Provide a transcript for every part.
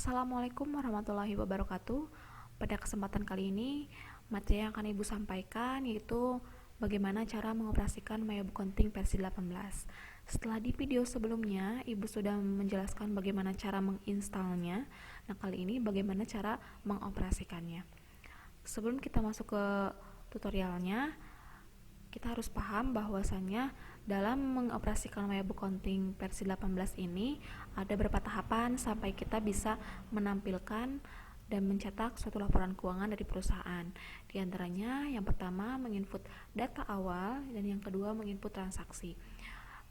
Assalamualaikum warahmatullahi wabarakatuh. Pada kesempatan kali ini, materi yang akan Ibu sampaikan yaitu bagaimana cara mengoperasikan MyBookCounting versi 18. Setelah di video sebelumnya, Ibu sudah menjelaskan bagaimana cara menginstalnya. Nah, kali ini bagaimana cara mengoperasikannya. Sebelum kita masuk ke tutorialnya, kita harus paham bahwasannya dalam mengoperasikan MyBookCounting versi 18 ini ada beberapa tahapan sampai kita bisa menampilkan dan mencetak suatu laporan keuangan dari perusahaan. Di antaranya yang pertama menginput data awal dan yang kedua menginput transaksi.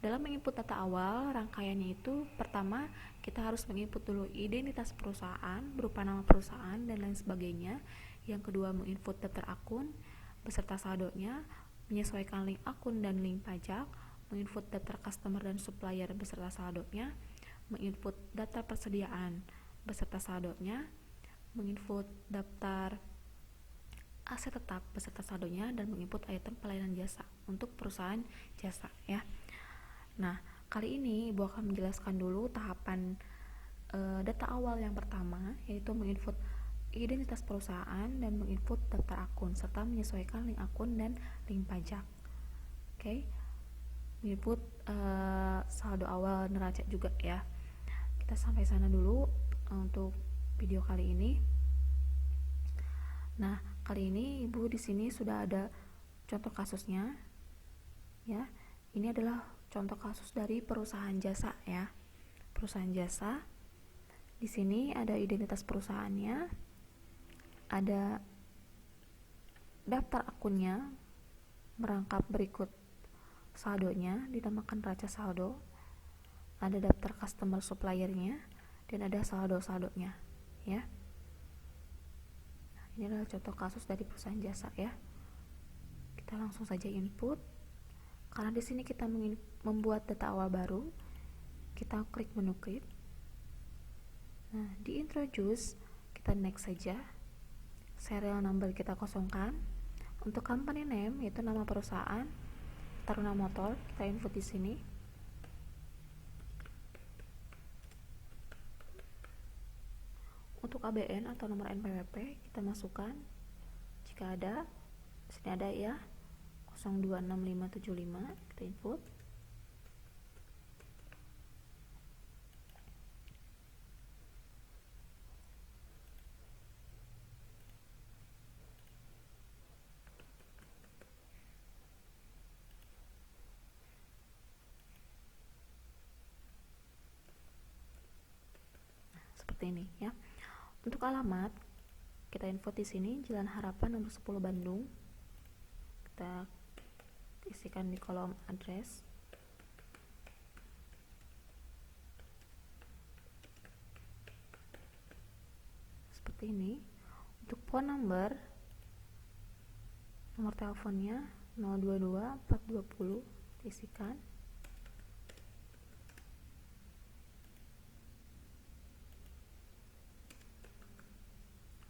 Dalam menginput data awal, rangkaiannya itu pertama kita harus menginput dulu identitas perusahaan berupa nama perusahaan dan lain sebagainya. Yang kedua menginput daftar akun beserta saldonya, menyesuaikan link akun dan link pajak, menginput daftar customer dan supplier beserta saldonya, menginput data persediaan beserta saldonya, menginput daftar aset tetap beserta saldonya, dan menginput item pelayanan jasa untuk perusahaan jasa ya. Nah, kali ini Ibu akan menjelaskan dulu tahapan data awal yang pertama, yaitu menginput identitas perusahaan dan menginput daftar akun serta menyesuaikan link akun dan link pajak. Oke. Menginput saldo awal neraca juga ya. Kita sampai sana dulu untuk video kali ini. Nah, kali ini Ibu di sini sudah ada contoh kasusnya. Ya. Ini adalah contoh kasus dari perusahaan jasa ya. Perusahaan jasa. Di sini ada identitas perusahaannya, ada daftar akunnya, merangkap berikut saldonya dinamakan neraca saldo, ada daftar customer suppliernya, dan ada saldo-saldonya ya. Ini adalah contoh kasus dari perusahaan jasa ya. Kita langsung saja input. Karena di sini kita membuat data awal baru, kita klik menu create. Nah, di introduce kita next saja. Serial number kita kosongkan. Untuk company name yaitu nama perusahaan, Taruna Motor, kita input di sini. Untuk ABN atau nomor NPWP kita masukkan jika ada. Di sini ada ya, 026575, kita input. Seperti ini ya. Untuk alamat kita input di sini Jalan Harapan nomor 10 Bandung. Kita isikan di kolom address. Seperti ini. Untuk phone number, nomor teleponnya 022 420, isikan.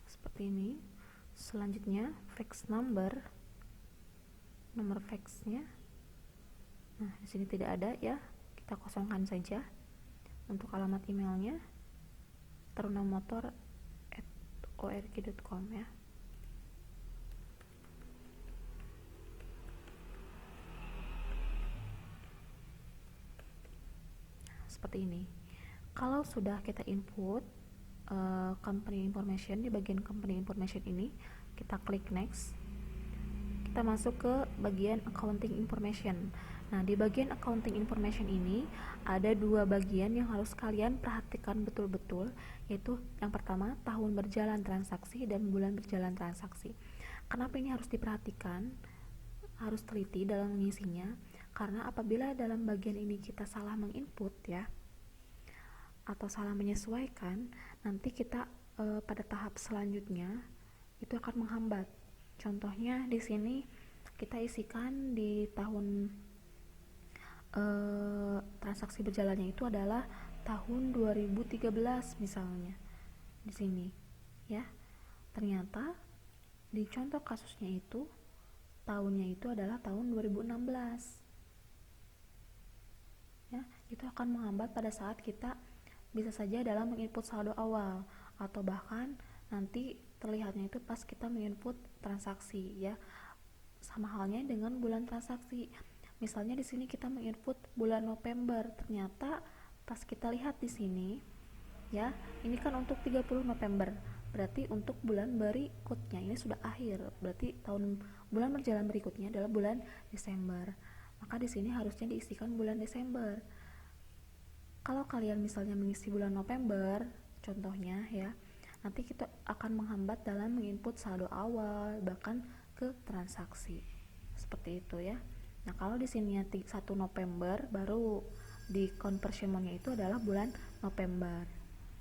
Seperti ini. Selanjutnya fax number, nomor faxnya. Nah, di sini tidak ada ya, kita kosongkan saja. Untuk alamat emailnya tarunamotor@org.com ya. Seperti ini. Kalau sudah kita input company information, di bagian company information ini kita klik next. Kita masuk ke bagian accounting information. Nah, di bagian accounting information ini ada dua bagian yang harus kalian perhatikan betul-betul, yaitu yang pertama tahun berjalan transaksi dan bulan berjalan transaksi. Kenapa ini harus diperhatikan? Harus teliti dalam mengisinya, karena apabila dalam bagian ini kita salah menginput ya, atau salah menyesuaikan, nanti kita pada tahap selanjutnya itu akan menghambat. Contohnya di sini kita isikan di tahun transaksi berjalannya itu adalah tahun 2013 misalnya di sini ya. Ternyata di contoh kasusnya itu tahunnya itu adalah tahun 2016 ya. Itu akan menghambat pada saat kita bisa saja adalah menginput saldo awal, atau bahkan nanti terlihatnya itu pas kita menginput transaksi ya. Sama halnya dengan bulan transaksi. Misalnya di sini kita menginput bulan November, ternyata pas kita lihat di sini ya, ini kan untuk 30 November. Berarti untuk bulan berikutnya ini sudah akhir. Berarti bulan berjalan berikutnya adalah bulan Desember. Maka di sini harusnya diisikan bulan Desember. Kalau kalian misalnya mengisi bulan November, contohnya ya, nanti kita akan menghambat dalam menginput saldo awal bahkan ke transaksi. Seperti itu ya. Nah, kalau di sini 1 November baru di conversionnya itu adalah bulan November.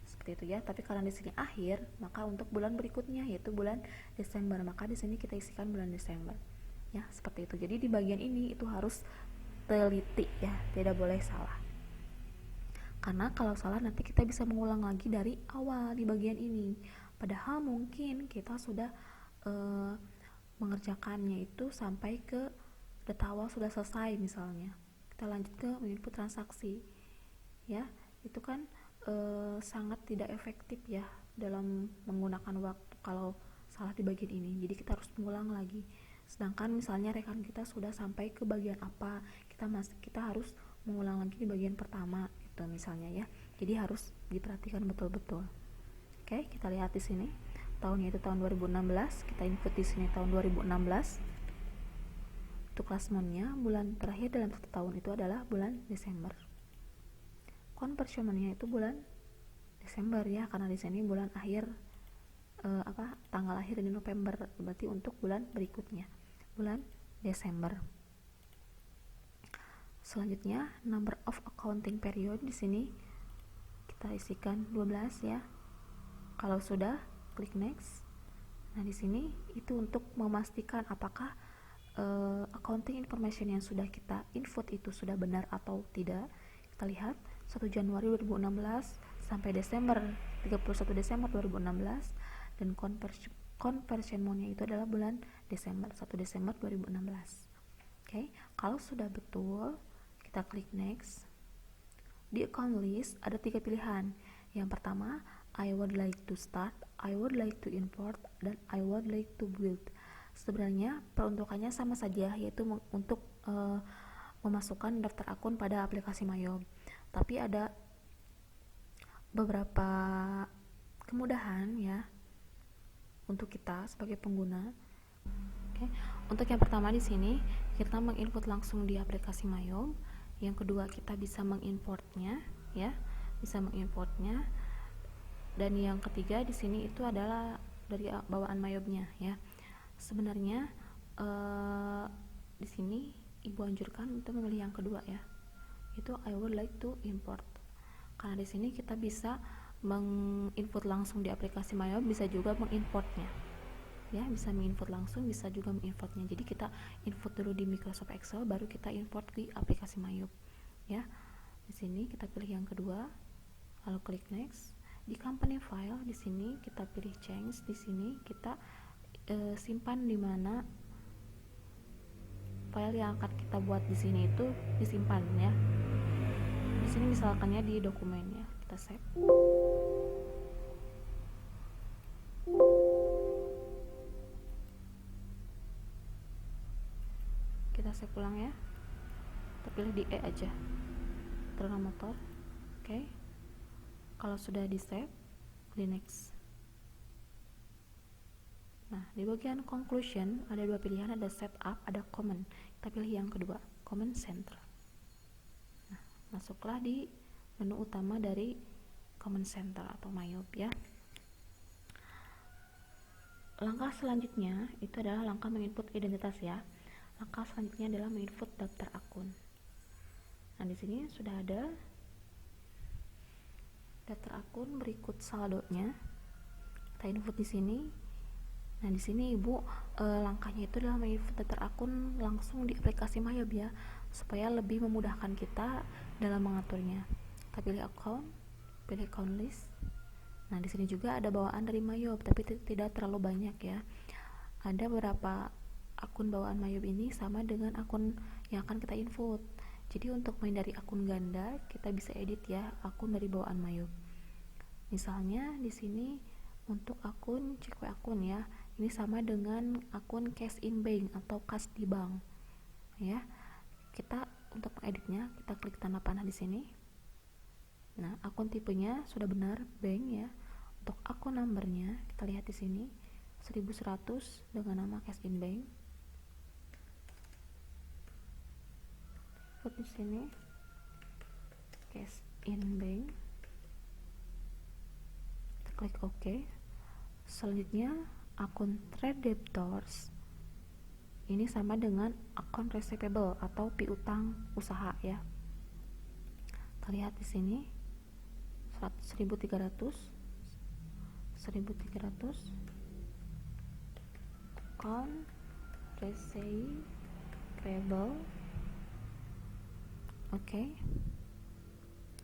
Seperti itu ya. Tapi karena di sini akhir, maka untuk bulan berikutnya yaitu bulan Desember, maka di sini kita isikan bulan Desember. Ya, seperti itu. Jadi di bagian ini itu harus teliti ya, tidak boleh salah. Karena kalau salah nanti kita bisa mengulang lagi dari awal di bagian ini. Padahal mungkin kita sudah mengerjakannya itu sampai ke data awal sudah selesai, misalnya kita lanjut ke menginput transaksi ya, itu kan sangat tidak efektif ya dalam menggunakan waktu kalau salah di bagian ini. Jadi kita harus mengulang lagi. Sedangkan misalnya rekan kita sudah sampai ke bagian apa, kita harus mengulang lagi di bagian pertama itu misalnya ya. Jadi harus diperhatikan betul-betul. Oke, kita lihat di sini. Tahunnya itu tahun 2016, kita input di sini tahun 2016. Untuk klasmonnya, bulan terakhir dalam 1 tahun itu adalah bulan Desember. Conversionnya itu bulan Desember ya, karena di sini bulan akhir tanggal akhir di November, berarti untuk bulan berikutnya bulan Desember. Selanjutnya, number of accounting period di sini kita isikan 12 ya. Kalau sudah, klik next. Nah, di sini itu untuk memastikan apakah accounting information yang sudah kita input itu sudah benar atau tidak. Kita lihat 1 Januari 2016 sampai 31 Desember 2016, dan conversion mode-nya itu adalah bulan Desember, 1 Desember 2016. Oke, kalau sudah betul, kita klik next. Di account list ada 3 pilihan. Yang pertama, I would like to start, I would like to import, dan I would like to build. Sebenarnya peruntukannya sama saja, yaitu untuk memasukkan daftar akun pada aplikasi Mayob. Tapi ada beberapa kemudahan ya untuk kita sebagai pengguna. Oke. Untuk yang pertama di sini kita menginput langsung di aplikasi Mayob. Yang kedua kita bisa mengimportnya ya, Dan yang ketiga di sini itu adalah dari bawaan Mayobnya ya. Sebenarnya di sini Ibu anjurkan untuk memilih yang kedua ya. Itu I would like to import. Karena di sini kita bisa menginput langsung di aplikasi Mayob, bisa juga mengimportnya. Ya, bisa menginput langsung, bisa juga mengimportnya. Jadi kita input dulu di Microsoft Excel, baru kita import di aplikasi Mayob. Ya. Di sini kita pilih yang kedua, lalu klik next. Di company file di sini kita pilih change. Di sini kita simpan di mana file yang akan kita buat di sini itu disimpan ya. Di sini misalkannya di dokumen ya, kita save. Kita save ulang ya. Kita pilih di E aja. Terus motor. Oke. Kalau sudah di save, klik next. Nah, di bagian conclusion ada 2 pilihan, ada setup, ada command. Kita pilih yang kedua, command center. Nah, masuklah di menu utama dari command center atau Mayob ya. Langkah selanjutnya itu adalah langkah menginput identitas ya. Langkah selanjutnya adalah menginput daftar akun. Nah, di sini sudah ada daftar akun berikut saldonya. Kita input di sini. Nah, di sini Ibu langkahnya itu adalah menginput daftar akun langsung di aplikasi Mayob ya, supaya lebih memudahkan kita dalam mengaturnya. Kita pilih account, pilih account list. Nah, di sini juga ada bawaan dari Mayob, tapi tidak terlalu banyak ya. Ada beberapa akun bawaan Mayob ini sama dengan akun yang akan kita input. Jadi untuk menghindari akun ganda, kita bisa edit ya akun dari bawaan Mayob. Misalnya di sini untuk akun cekwe akun ya, ini sama dengan akun cash in bank atau kas di bank ya. Kita untuk mengeditnya kita klik tanda panah di sini. Nah, akun tipenya sudah benar bank ya. Untuk akun numbernya kita lihat di sini 1100 dengan nama cash in bank. Di sini cash in bank, kita klik OK. Selanjutnya akun trade debtors ini sama dengan akun receivable atau piutang usaha ya. Kita lihat di sini 1300 akun receivable. Oke.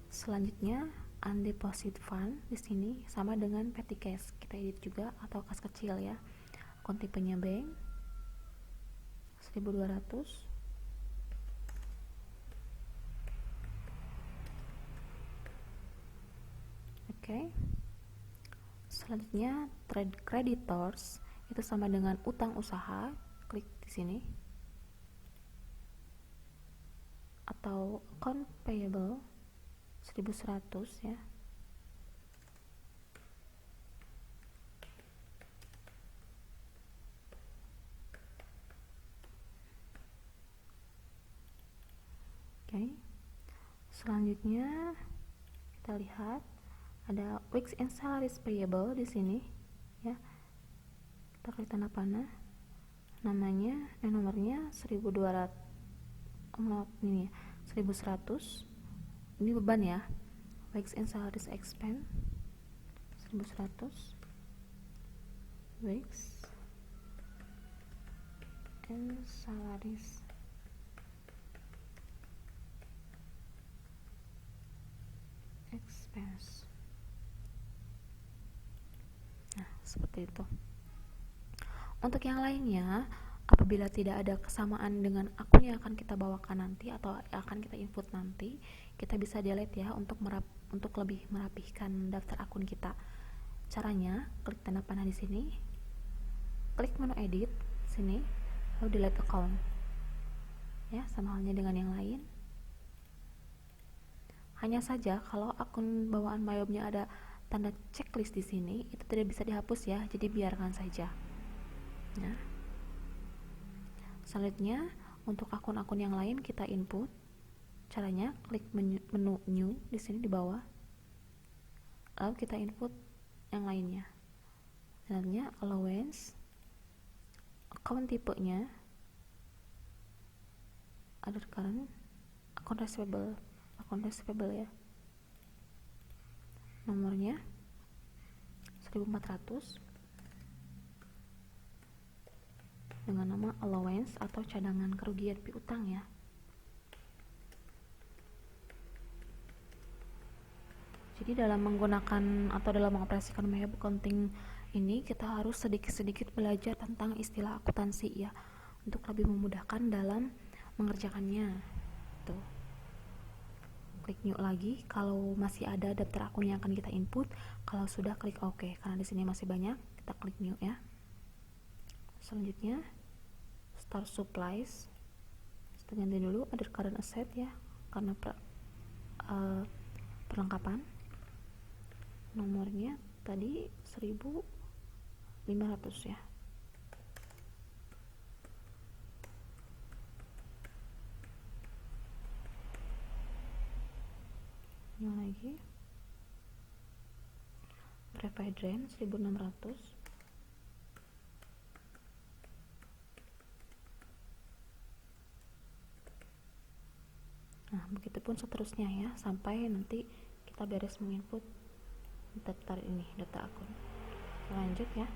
Selanjutnya undeposit fund di sini sama dengan petty cash. Kita edit juga atau kas kecil ya. Akun tipenya bank 1200. Oke. Selanjutnya trade creditors itu sama dengan utang usaha. Klik di sini. Atau account payable 1100 ya. Oke. Selanjutnya kita lihat ada weeks and salaries payable di sini ya. Kita klik tanda panah. Nomornya 1200. Ini ya, 1100. Ini beban ya. Weeks and salaries expense 1100. Weeks and salaries expense. Nah, seperti itu. Untuk yang lainnya, apabila tidak ada kesamaan dengan akun yang akan kita bawakan nanti atau akan kita input nanti, kita bisa delete ya untuk lebih merapihkan daftar akun kita. Caranya, klik tanda panah di sini, klik menu edit sini, lalu delete account. Ya, sama halnya dengan yang lain. Hanya saja kalau akun bawaan Myobnya ada tanda checklist di sini, itu tidak bisa dihapus ya, jadi biarkan saja. Nah, selanjutnya untuk akun-akun yang lain kita input. Caranya klik menu new di sini di bawah, lalu kita input yang lainnya. Selanjutnya allowance, akun tipenya other current, akun receivable ya. Nomornya 1400 dengan nama allowance atau cadangan kerugian piutang ya. Jadi dalam menggunakan atau dalam mengoperasikan Maya Accounting ini kita harus sedikit-sedikit belajar tentang istilah akuntansi ya, untuk lebih memudahkan dalam mengerjakannya. Tuh. Klik new lagi kalau masih ada daftar akun yang akan kita input. Kalau sudah, klik OK. Karena di sini masih banyak, kita klik new ya. Selanjutnya start supplies. Kita ganti dulu other current asset ya, karena perlengkapan. Nomornya tadi 1500 ya. Ini lagi refrigerant 1600. Nah, begitupun seterusnya ya, sampai nanti kita beres menginput daftar ini, daftar akun. Lanjut ya.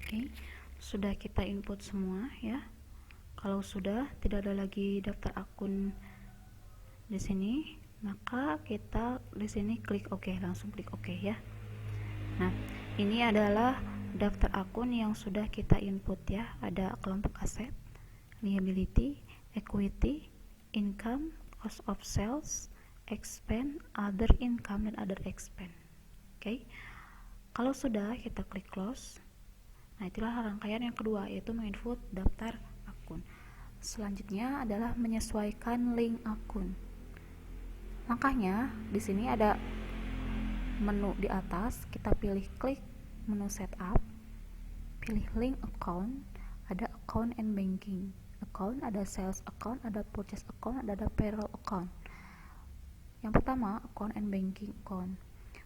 Oke, sudah kita input semua ya. Kalau sudah tidak ada lagi daftar akun di sini, maka kita di sini klik OK, langsung klik OK ya. Nah, ini adalah daftar akun yang sudah kita input ya. Ada kelompok aset, liability, equity, income, cost of sales, expense, other income, dan other expense. Oke. Kalau sudah, kita klik close. Nah, itulah rangkaian yang kedua, yaitu menginput daftar akun. Selanjutnya adalah menyesuaikan link akun. Makanya di sini ada menu di atas, kita pilih klik menu setup, pilih link account, ada account and banking account, ada sales account, ada purchase account, ada payroll account. Yang pertama account and banking account,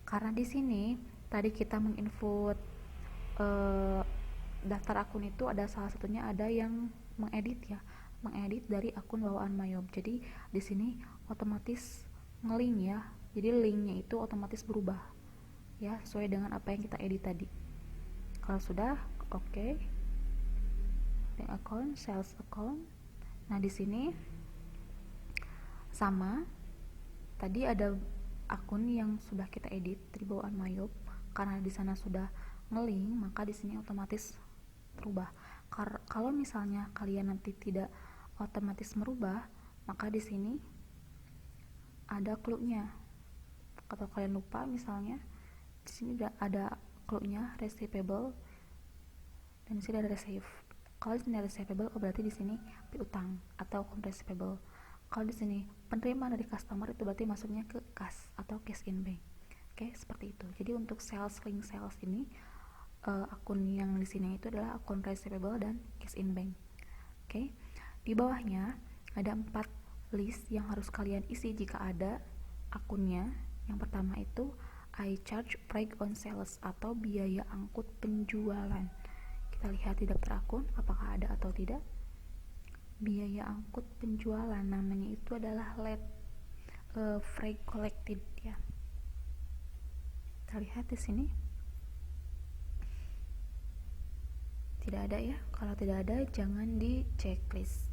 karena di sini tadi kita menginput daftar akun itu ada salah satunya ada yang mengedit dari akun bawaan Mayob. Jadi di sini otomatis ngelink ya, jadi linknya itu otomatis berubah ya sesuai dengan apa yang kita edit tadi. Kalau sudah oke, link account, sales account. Nah di sini sama tadi ada akun yang sudah kita edit dari bawaan Mayob, karena di sana sudah ngelink maka di sini otomatis berubah. Kalau misalnya kalian nanti tidak otomatis merubah, maka di sini ada clue-nya. Atau kalian lupa misalnya, di sini ada clue-nya receivable dan di sini ada receive. Kalau di sini ada receivable, berarti di sini piutang atau account receivable. Kalau di sini penerimaan dari customer, itu berarti masuknya ke kas atau cash in bank. Oke, seperti itu. Jadi untuk link sales ini akun yang di sini itu adalah akun receivable dan cash in bank. Oke. Di bawahnya ada 4 list yang harus kalian isi jika ada akunnya. Yang pertama itu I charge freight on sales atau biaya angkut penjualan. Kita lihat di daftar akun apakah ada atau tidak. Biaya angkut penjualan namanya itu adalah freight collected ya. Kita lihat di sini. Tidak ada ya. Kalau tidak ada jangan di checklist.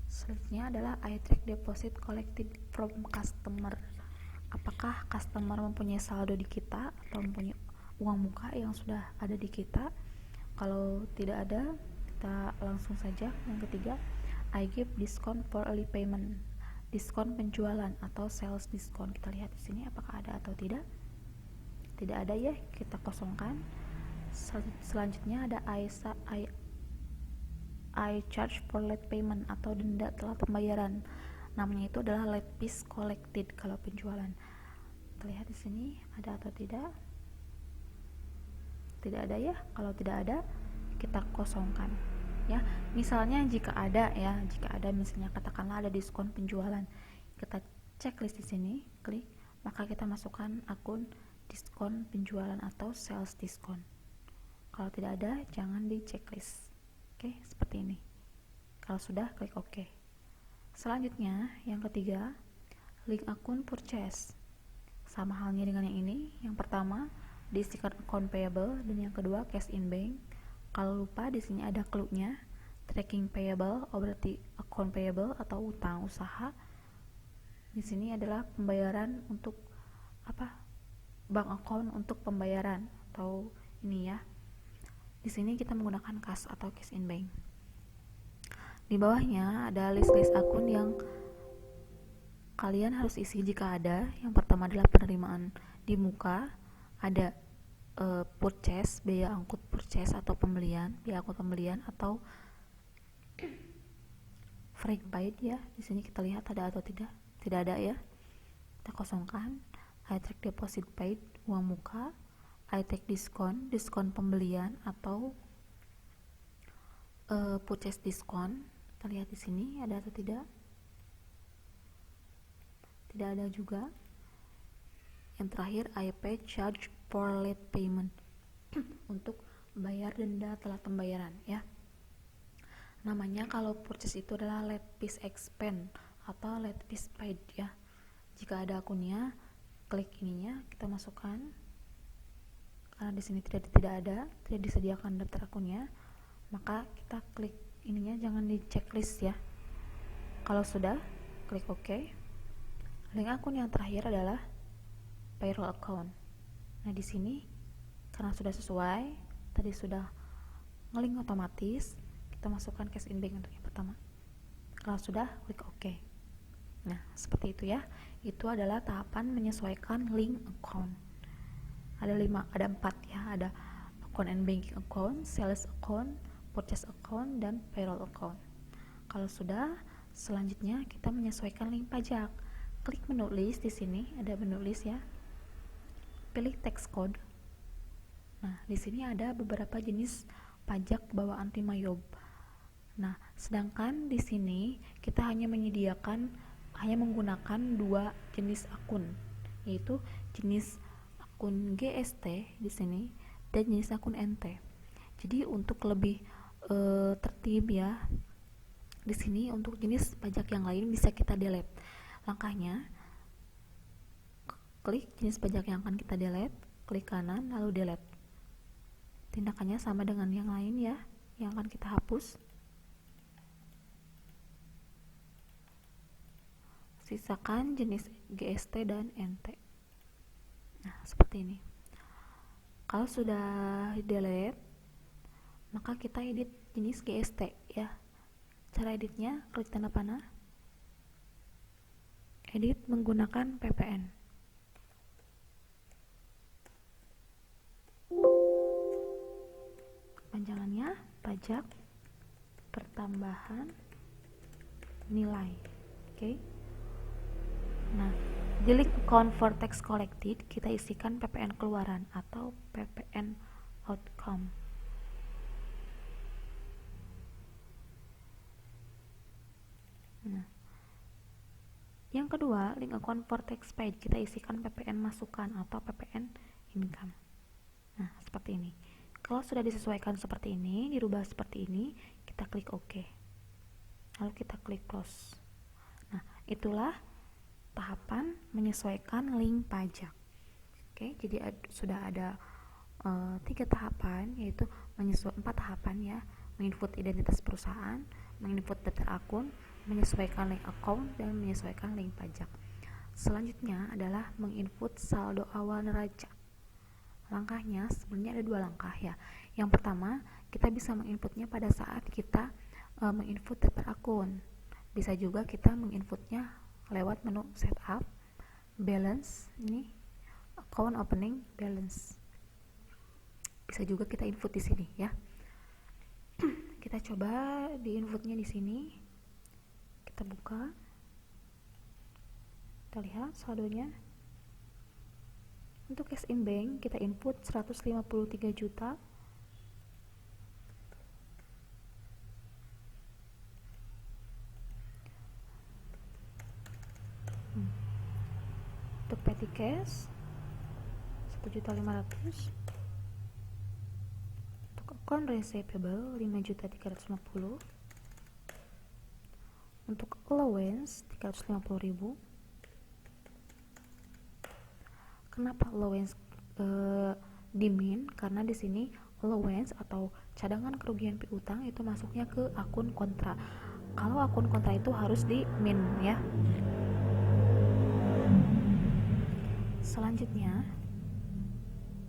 Selanjutnya adalah I track deposit collected from customer. Apakah customer mempunyai saldo di kita atau mempunyai uang muka yang sudah ada di kita? Kalau tidak ada, kita langsung saja. Yang ketiga, I give discount for early payment. Diskon penjualan atau sales discount. Kita lihat di sini apakah ada atau tidak. Tidak ada ya, kita kosongkan. Selanjutnya ada I charge for late payment atau denda telat pembayaran. Namanya itu adalah late fees collected kalau penjualan. Kita lihat di sini ada atau tidak. Tidak ada ya. Kalau tidak ada, kita kosongkan. Ya, misalnya jika ada misalnya katakanlah ada diskon penjualan. Kita checklist di sini, klik, maka kita masukkan akun diskon penjualan atau sales diskon. Kalau tidak ada, jangan di checklist. Oke, seperti ini. Kalau sudah, klik OK. Selanjutnya, yang ketiga, link akun purchase. Sama halnya dengan yang ini. Yang pertama, diisikan account payable, dan yang kedua, cash in bank. Kalau lupa, di sini ada clue-nya. Tracking payable, berarti account payable atau utang usaha. Di sini adalah pembayaran untuk bank account untuk pembayaran atau ini ya. Di sini kita menggunakan kas atau cash in bank. Di bawahnya ada list-list akun yang kalian harus isi jika ada. Yang pertama adalah penerimaan di muka, ada purchase, biaya angkut purchase atau pembelian, biaya angkut pembelian atau freight paid ya. Di sini kita lihat ada atau tidak. Tidak ada ya. Kita kosongkan. I track deposit paid, uang muka. I take diskon pembelian atau purchase diskon. Kita lihat di sini ada atau tidak. Tidak ada juga. Yang terakhir, I pay charge for late payment untuk bayar denda telat pembayaran ya. Namanya kalau purchase itu adalah late fees expense atau late fees paid ya. Jika ada akunnya, klik ininya, kita masukkan karena di sini tidak disediakan daftar akunnya, maka kita klik ininya, jangan di checklist ya. Kalau sudah, klik OK. Link akun yang terakhir adalah payroll account. Nah, di sini karena sudah sesuai, tadi sudah ngelink otomatis, kita masukkan cash in bank untuk yang pertama. Kalau sudah, klik OK. Nah, seperti itu ya. Itu adalah tahapan menyesuaikan link account. Ada 4 ya. Ada account and banking account, sales account, purchase account, dan payroll account. Kalau sudah, selanjutnya kita menyesuaikan link pajak. Klik menu list, di sini ada menu list ya. Pilih tax code. Nah, di sini ada beberapa jenis pajak bawaan tim Mayob. Nah, sedangkan di sini kita hanya menggunakan 2 jenis akun, yaitu jenis akun GST di sini dan jenis akun NT. Jadi untuk lebih tertib ya, di sini untuk jenis pajak yang lain bisa kita delete. Langkahnya, klik jenis pajak yang akan kita delete, klik kanan lalu delete. Tindakannya sama dengan yang lain ya, yang akan kita hapus. Sisakan jenis GST dan NT. Nah, seperti ini. Kalau sudah delete, maka kita edit jenis GST ya. Cara editnya, klik tanda panah, edit menggunakan PPN. Panjangannya pajak pertambahan nilai. Oke. Nah, di link account for tax collected, kita isikan PPN keluaran atau PPN outcome. Nah, yang kedua, link account for tax paid, kita isikan PPN masukan atau PPN income. Nah, seperti ini. Kalau sudah disesuaikan seperti ini, dirubah seperti ini, kita klik OK. Lalu kita klik close. Nah, italah tahapan menyesuaikan link pajak. Oke, jadi sudah ada 3 tahapan, yaitu 4 tahapan ya: menginput identitas perusahaan, menginput daftar akun, menyesuaikan link account, dan menyesuaikan link pajak. Selanjutnya adalah menginput saldo awal neraca. Langkahnya sebenarnya ada 2 langkah ya. Yang pertama, kita bisa menginputnya pada saat kita menginput daftar akun. Bisa juga kita menginputnya lewat menu setup, balance, ini account opening balance. Bisa juga kita input di sini ya. Kita coba di inputnya di sini. Kita buka. Kita lihat saldonya. Untuk cash in bank kita input 153 juta. Untuk petty cash 1.500.000. Untuk account receivable 5.350.000. Untuk allowance 350.000. Kenapa allowance dimin? Karena di sini allowance atau cadangan kerugian piutang itu masuknya ke akun kontra. Kalau akun kontra itu harus di min ya. Selanjutnya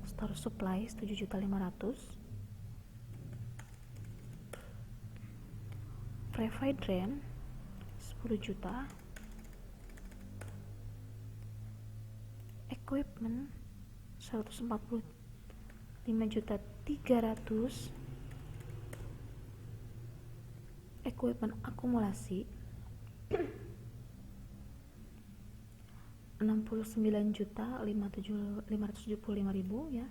store supply 7.500.000. Private rent 10 juta. Equipment 145.300.000. Equipment akumulasi 69.575.000 ya.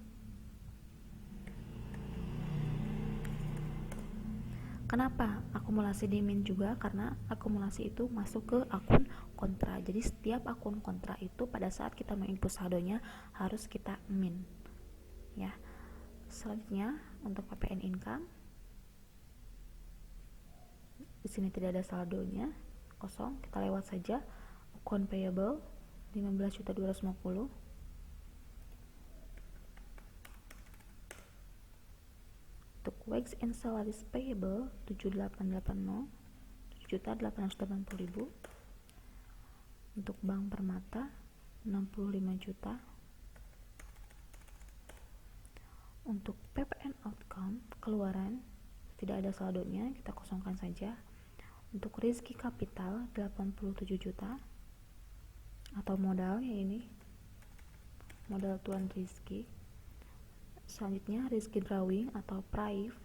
Kenapa akumulasi dimin juga? Karena akumulasi itu masuk ke akun kontra. Jadi setiap akun kontra itu pada saat kita menginput saldonya harus kita min ya. Selanjutnya untuk PPN income, di sini tidak ada saldonya, kosong, kita lewat saja. Account payable 15.250.000. wage and salaries payable 7880 7.880.000. Untuk Bank Permata 65 juta. Untuk PPN outcome keluaran tidak ada saldonya, kita kosongkan saja. Untuk Rizky Capital 87 juta atau modalnya ini modal Tuan Rizky. Selanjutnya Rizky Drawing atau Prive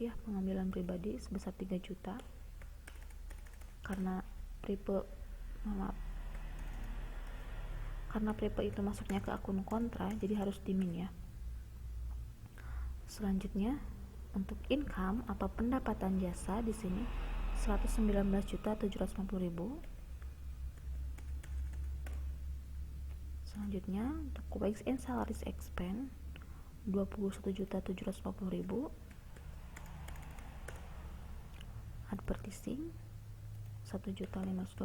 ya, pengambilan pribadi sebesar 3 juta. Karena Prive itu masuknya ke akun kontra, jadi harus dimin ya. Selanjutnya untuk income atau pendapatan jasa di sini 119.750.000. Selanjutnya untuk wage and salaries expense 21.750.000. Advertising 1.525.000.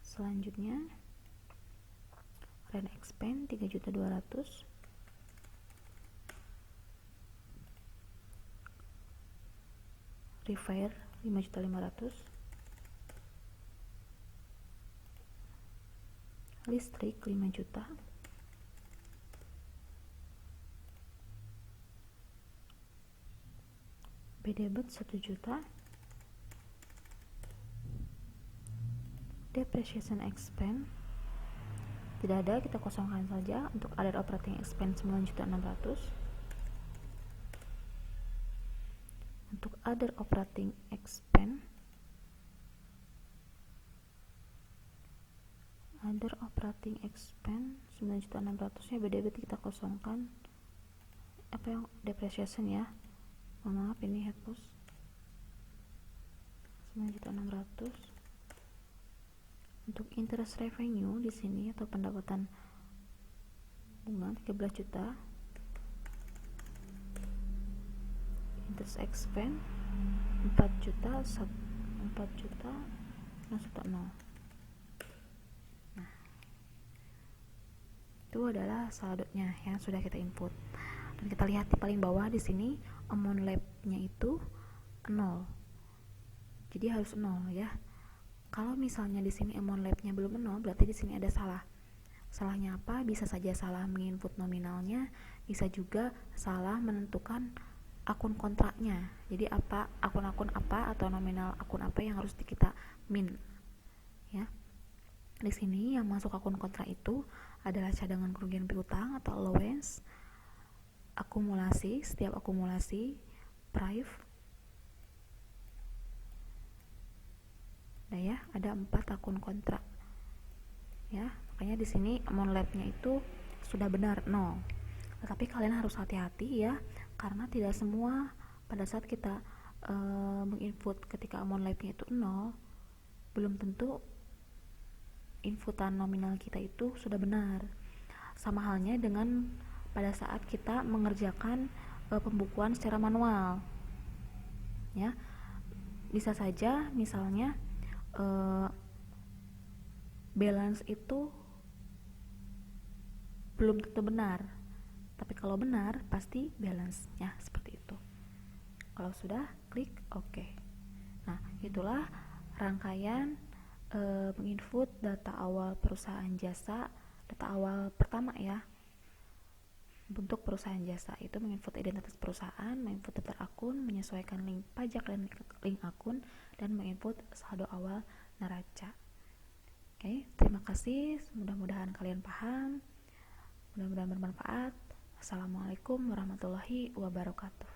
Selanjutnya rent expense 3.200.000. Repair 5.500.000. Listrik 5 juta. BDBet 1 juta. Depreciation expense tidak ada, kita kosongkan saja. Untuk other operating expense 9.600.000. Untuk other operating expense 9.600.000 nya BDBet kita kosongkan. Apa yang depreciation ya, maaf ini hapus. 9.600.000. Untuk interest revenue di sini atau pendapatan bunga 13 juta. Interest expense 4 juta 1 juta 0. Nah, itu adalah saldonya yang sudah kita input. Dan kita lihat di paling bawah di sini amount lab-nya itu 0. Jadi harus 0 ya. Kalau misalnya di sini amount lab-nya belum 0, berarti di sini ada salah. Salahnya apa? Bisa saja salah menginput nominalnya, bisa juga salah menentukan akun kontraknya. Jadi apa akun-akun apa atau nominal akun apa yang harus kita min. Ya. Di sini yang masuk akun kontrak itu adalah cadangan kerugian piutang atau allowance, akumulasi, setiap akumulasi, prive. Nah ya, ada 4 akun kontrak. Ya, makanya di sini amount lab-nya itu sudah benar 0. Tetapi kalian harus hati-hati ya, karena tidak semua pada saat kita menginput ketika amount lab-nya itu 0, belum tentu inputan nominal kita itu sudah benar. Sama halnya dengan pada saat kita mengerjakan pembukuan secara manual. Ya. Bisa saja misalnya balance itu belum tentu benar, tapi kalau benar pasti balance ya, seperti itu. Kalau sudah, klik OK. Nah, itulah rangkaian menginput data awal perusahaan jasa. Data awal pertama ya, bentuk perusahaan jasa itu menginput identitas perusahaan, menginput daftar akun, menyesuaikan link pajak dan link akun, dan menginput saldo awal neraca. Oke, terima kasih. Mudah-mudahan kalian paham. Mudah-mudahan bermanfaat. Assalamualaikum warahmatullahi wabarakatuh.